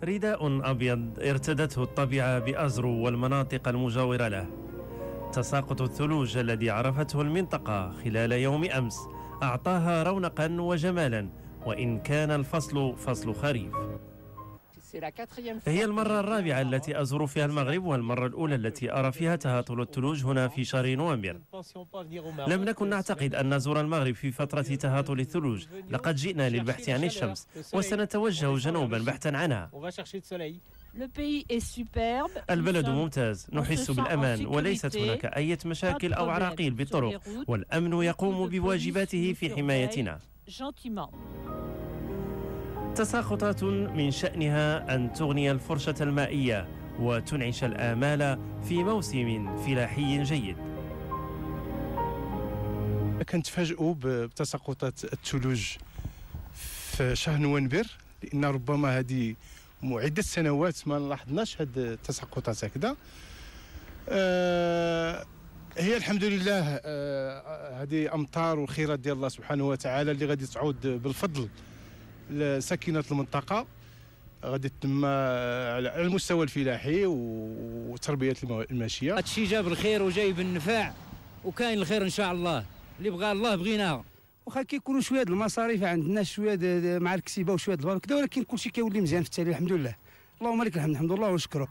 رداء أبيض ارتدته الطبيعة بأزرو والمناطق المجاورة له. تساقط الثلوج الذي عرفته المنطقة خلال يوم أمس أعطاها رونقا وجمالا، وإن كان الفصل فصل خريف. هي المرة الرابعة التي أزور فيها المغرب، والمرة الأولى التي أرى فيها تهاطل الثلوج هنا في شهر نوفمبر. لم نكن نعتقد أن نزور المغرب في فترة تهاطل الثلوج، لقد جئنا للبحث عن الشمس وسنتوجه جنوبا بحثا عنها. البلد ممتاز، نحس بالأمان وليست هناك أي مشاكل أو عراقيل بالطرق، والأمن يقوم بواجباته في حمايتنا. تساقطات من شأنها أن تغني الفرشة المائية وتنعش الآمال في موسم فلاحي جيد. كنتفاجئوا بتساقطات الثلوج في شهر نوفمبر، لأن ربما هذه عدة سنوات ما لاحظناش هذه التساقطات هكذا. هي الحمد لله هذه أمطار وخيرات ديال الله سبحانه وتعالى اللي غادي تعود بالفضل لساكنة المنطقة، غادي تتم على المستوى الفلاحي وتربية الماشية. هادشي جاب الخير وجايب النفع، وكاين الخير ان شاء الله، اللي بغى الله بغيناه. واخا كيكونوا شويه المصاريف عندنا شويه مع الكسيبه وشويه البرك كذا، ولكن كلشي كيولي مزيان في التالي الحمد لله. اللهم لك الحمد، الحمد لله ونشكره.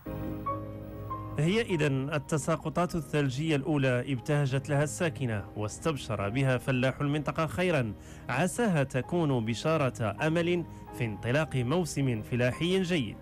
هي إذن التساقطات الثلجية الأولى ابتهجت لها الساكنة، واستبشر بها فلاح المنطقة خيرا، عساها تكون بشارة أمل في انطلاق موسم فلاحي جيد.